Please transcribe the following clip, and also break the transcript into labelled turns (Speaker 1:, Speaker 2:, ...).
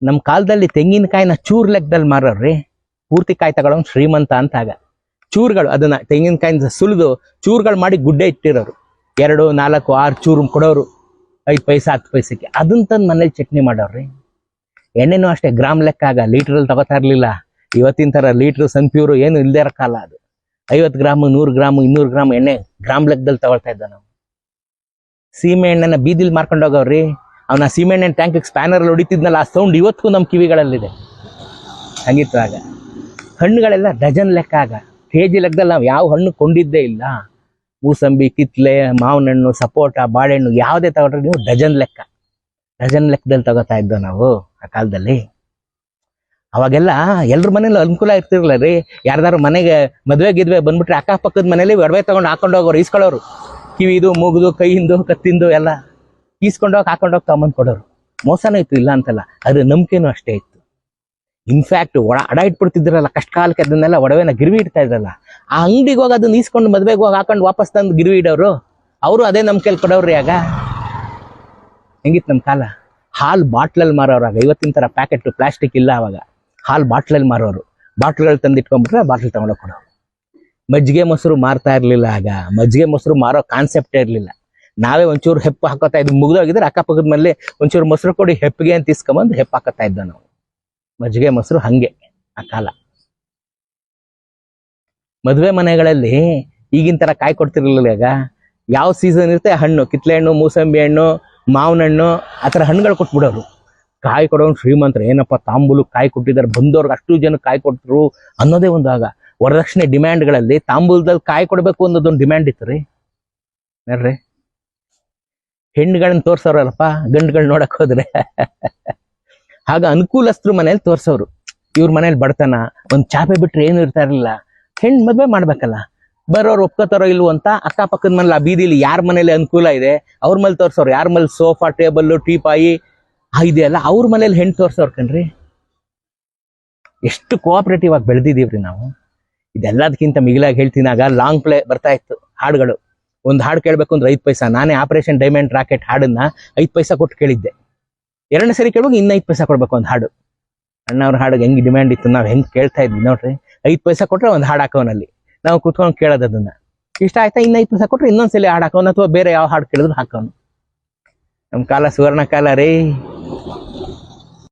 Speaker 1: ನಮ್ಮ ಕಾಲದಲ್ಲಿ ತೆಂಗಿನಕಾಯಿನ ಚೂರ್ ಲೆಕ್ಕದಲ್ಲಿ ಮಾರೋರ್ರಿ. ಪೂರ್ತಿ ಕಾಯಿ ತಗೊಳ್ಳೋನು ಶ್ರೀಮಂತ ಅಂತ. ಆಗ ಚೂರುಗಳು ಅದನ್ನ ತೆಂಗಿನಕಾಯಿನ ಸುಲಿದು ಚೂರುಗಳು ಮಾಡಿ ಗುಡ್ಡೆ ಇಟ್ಟಿರೋರು. 2, 4, 6 ಚೂರು ಕೊಡೋರು, 5 ಪೈಸೆ 10 ಪೈಸೆಗೆ. ಅದನ್ನ ತಂದು ಮನೇಲಿ ಚಟ್ನಿ ಮಾಡೋರ್ರಿ. ಎಣ್ಣೆನೂ ಅಷ್ಟೇ ಗ್ರಾಮ್ ಲೆಕ್ಕ. ಆಗ ಲೀಟ್ರಲ್ಲಿ ತಗೋತಾ ಇರ್ಲಿಲ್ಲ. ಇವತ್ತಿನ ತರ ಲೀಟ್ರು ಸನ್ಪ್ಯೂರು ಏನು ಇಲ್ದೇ ಇರೋ ಕಾಲ ಅದು. 50 ಗ್ರಾಮ್ 100 ಗ್ರಾಮ್ 200 ಗ್ರಾಮ್ ಎಣ್ಣೆ ಗ್ರಾಮ್ ಲೆಕ್ಕದಲ್ಲಿ ತಗೊಳ್ತಾ ಇದ್ದ ನಾವು. ಸೀಮೆ ಎಣ್ಣೆನ ಬೀದಿಲಿ ಮಾರ್ಕೊಂಡು ಹೋಗವ್ರಿ. ಅವನ ಸೀಮೆ ಎಣ್ಣೆ ಟ್ಯಾಂಕಿಗೆ ಸ್ಪ್ಯಾನರ್ ಹೊಡಿತಿದ್ನಲ್ಲ, ಆ ಸೌಂಡ್ ಇವತ್ತಿಗೂ ನಮ್ಮ ಕಿವಿಗಳಲ್ಲಿದೆ. ಹಂಗಿತ್ತು ಆಗ. ಹಣ್ಣುಗಳೆಲ್ಲ ಡಜನ್ ಲೆಕ್ಕ. ಆಗ ಕೆಜಿ ಲೆಕ್ಕದಲ್ಲಿ ನಾವು ಯಾವ ಹಣ್ಣು ಕೊಂಡಿದ್ದೇ ಇಲ್ಲ. ಮೂಸಂಬಿ, ಕಿತ್ಲೆ, ಮಾವಿನ ಹಣ್ಣು, ಸಪೋಟ, ಬಾಳೆಹಣ್ಣು ಯಾವುದೇ ತಗೊಂಡ್ರೆ ನೀವು ಡಜನ್ ಲೆಕ್ಕದಲ್ಲಿ ತಗೋತಾ ಇದ್ದೋ ನಾವು ಆ ಕಾಲದಲ್ಲಿ. ಅವಾಗೆಲ್ಲ ಎಲ್ರ ಮನೇಲಿ ಅನುಕೂಲ ಇರ್ತಿರ್ಲಿಲ್ಲ ರೀ. ಯಾರ್ದಾರು ಮನೆಗೆ ಮದುವೆ ಗಿದ್ವೆ ಬಂದ್ಬಿಟ್ರೆ ಅಕ್ಕಪಕ್ಕದ ಮನೇಲಿ ಒಡವೆ ತಗೊಂಡು ಹಾಕೊಂಡು ಹೋಗೋರು, ಈಸ್ಕೊಳ್ಳೋರು. ಕಿವಿದು, ಮೂಗುದು, ಕೈಯಿಂದು, ಕತ್ತಿಂದು ಎಲ್ಲ ಈಸ್ಕೊಂಡೋಗಿ ಹಾಕೊಂಡೋಗಿ ತಗೊಂಬಂದು ಕೊಡೋರು. ಮೋಸನೂ ಇತ್ತು, ಇಲ್ಲ ಅಂತಲ್ಲ. ಅದ್ರ ನಂಬಿಕೆನೂ ಅಷ್ಟೇ ಇತ್ತು. ಇನ್ಫ್ಯಾಕ್ಟ್ ಅಡ ಇಟ್ಬಿಡ್ತಿದ್ರಲ್ಲ ಕಷ್ಟ ಕಾಲಕ್ಕೆ, ಅದನ್ನೆಲ್ಲ ಒಡವೆನ ಗಿರ್ವಿ ಇಡ್ತಾ ಇದ್ರಲ್ಲ, ಆ ಅಂಗಡಿಗೆ ಹೋಗಿ ಅದನ್ನ ಈಸ್ಕೊಂಡು ಮದ್ವೆಗೆ ಹೋಗಿ ಹಾಕೊಂಡು ವಾಪಸ್ ತಂದು ಗಿರ್ವಿ ಇಡೋರು. ಅವರು ಅದೇ ನಂಬಿಕೆಯಲ್ಲಿ ಕೊಡೋರ್ರಿ. ಆಗ ಹೆಂಗಿತ್ತು ನಮ್ಮ ಕಾಲ. ಹಾಲು ಬಾಟ್ಲಲ್ಲಿ ಮಾರೋರಾಗ. ಇವತ್ತಿನ ತರ ಪ್ಯಾಕೆಟ್ ಪ್ಲಾಸ್ಟಿಕ್ ಇಲ್ಲ. ಅವಾಗ ಹಾಲು ಬಾಟ್ಲಲ್ಲಿ ಮಾರೋರು. ಬಾಟ್ಲ್ಗಳು ತಂದು ಇಟ್ಕೊಂಡ್ಬಿಟ್ರೆ ಬಾಟ್ಲ್ ತಗೊಂಡೋಗಿ ಕೊಡೋರು. ಮಜ್ಜಿಗೆ ಮೊಸರು ಮಾರ್ತಾ ಇರ್ಲಿಲ್ಲ. ಆಗ ಮಜ್ಜಿಗೆ ಮೊಸರು ಮಾರೋ ಕಾನ್ಸೆಪ್ಟೇ ಇರಲಿಲ್ಲ. ನಾವೇ ಒಂಚೂರು ಹೆಪ್ಪು ಹಾಕೋತಾ ಇದ್ವಿ. ಮುಗ್ದೋಗಿದ್ರೆ ಅಕ್ಕಪಕ್ಕದ ಮೇಲೆ ಒಂಚೂರು ಮೊಸರು ಕೊಡಿ ಹೆಪ್ಪಿಗೆ ಅಂತ ಇಸ್ಕೊಂಬಂದು ಹೆಪ್ಪು ಹಾಕೋತಾ ಇದ್ದ ನಾವು. ಮಜ್ಜಿಗೆ ಮೊಸರು ಹಂಗೆ ಆ ಕಾಲ. ಮದುವೆ ಮನೆಗಳಲ್ಲಿ ಈಗಿನ ತರ ಕಾಯಿ ಕೊಡ್ತಿರ್ಲಿಲ್ಲ. ಆಗ ಯಾವ ಸೀಸನ್ ಇರುತ್ತೆ ಹಣ್ಣು, ಕಿತ್ಲೆ ಹಣ್ಣು, ಮೂಸಂಬಿ ಹಣ್ಣು, ಮಾವಿನ ಹಣ್ಣು, ಆ ಥರ ಹಣ್ಣುಗಳು ಕೊಟ್ಬಿಡೋರು. ಕಾಯಿ ಕೊಡೋನು ಶ್ರೀಮಂತರು. ಏನಪ್ಪ ತಾಂಬೂಲು ಕಾಯಿ ಕೊಟ್ಟಿದ್ದಾರೆ, ಬಂದವ್ರಿಗೆ ಅಷ್ಟು ಜನ ಕಾಯಿ ಕೊಟ್ಟರು ಅನ್ನೋದೇ ಒಂದು. ಆಗ ವರದಕ್ಷಿಣೆ ಡಿಮ್ಯಾಂಡ್ಗಳಲ್ಲಿ ತಾಂಬೂಲದಲ್ಲಿ ಕಾಯಿ ಕೊಡಬೇಕು ಅನ್ನೋದೊಂದು ಡಿಮ್ಯಾಂಡ್ ಇತ್ತು ರೀ. ನೋಡ್ರಿ, ಹೆಣ್ಣುಗಳನ್ನ ತೋರ್ಸೋರಲ್ಲಪ್ಪ ಗಂಡುಗಳು ನೋಡಕ್ ಹೋದ್ರೆ. ಆಗ ಅನುಕೂಲಸ್ಥರು ಮನೇಲಿ ತೋರ್ಸೋರು. ಇವ್ರ ಮನೇಲಿ ಬಡತನ, ಒಂದ್ ಚಾಪೆ ಬಿಟ್ರೆ ಏನು ಇರ್ತಾ ಇರ್ಲಿಲ್ಲ. ಹೆಣ್ಣು ಮದ್ವೆ ಮಾಡ್ಬೇಕಲ್ಲ, ಬರೋರು ಒಪ್ಕೋತಾರೋ ಇಲ್ವೋ ಅಂತ ಅಕ್ಕಪಕ್ಕದ ಮನೇಲಿ, ಆ ಬೀದಿಲಿ ಯಾರ ಮನೇಲಿ ಅನುಕೂಲ ಇದೆ ಅವ್ರ ಮೇಲೆ ತೋರ್ಸೋರು. ಯಾರ ಮೇಲೆ ಸೋಫಾ, ಟೇಬಲ್, ಟೀಪಾಯಿ ಇದೆಯಲ್ಲ ಅವ್ರ ಮನೇಲಿ ಹೆಣ್ಣು ತೋರ್ಸೋರ್ ಕಣ್ರಿ. ಎಷ್ಟು ಕೋಆಪರೇಟಿವ್ ಆಗಿ ಬೆಳೆದಿದೀವ್ರಿ ನಾವು. ಇದೆಲ್ಲದಕ್ಕಿಂತ ಮಿಗಿಲಾಗಿ ಹೇಳ್ತೀನಿ, ಆಗ ಲಾಂಗ್ ಪ್ಲೇ ಬರ್ತಾ ಇತ್ತು ಹಾಡುಗಳು. ಒಂದು ಹಾಡು ಕೇಳಬೇಕು ಅಂದ್ರೆ 5 ಪೈಸಾ. ನಾನೇ ಆಪರೇಷನ್ ಡೈಮಂಡ್ ರಾಕೆಟ್ ಹಾಡನ್ನ 5 ಪೈಸಾ ಕೊಟ್ಟು ಕೇಳಿದ್ದೆ. 2ನೇ ಸರಿ ಕೇಳುವಾಗ ಇನ್ನ 5 ಪೈಸಾ ಕೊಡ್ಬೇಕು ಒಂದು ಹಾಡು. ಅಣ್ಣವ್ರ ಹಾಡಿಗೆ ಹೆಂಗ್ ಡಿಮ್ಯಾಂಡ್ ಇತ್ತು, ನಾವು ಹೆಂಗ್ ಕೇಳ್ತಾ ಇದ್ವಿ ನೋಡ್ರಿ. 5 ಪೈಸಾ ಕೊಟ್ರೆ ಒಂದು ಹಾಡು ಹಾಕೋನಲ್ಲಿ ನಾವು ಕುತ್ಕೊಂಡು ಕೇಳೋದು. ಅದನ್ನ ಇಷ್ಟ ಆಯ್ತಾ, ಇನ್ನ 5 ಪೈಸಾ ಕೊಟ್ರೆ ಇನ್ನೊಂದ್ಸಲಿ ಹಾಡು ಹಾಕೋನು, ಅಥವಾ ಬೇರೆ ಯಾವ ಹಾಡು ಕೇಳಿದ್ರು ಹಾಕೋನು. ನಮ್ಮ ಕಾಲ ಸುವರ್ಣ ಕಾಲ ರೀ.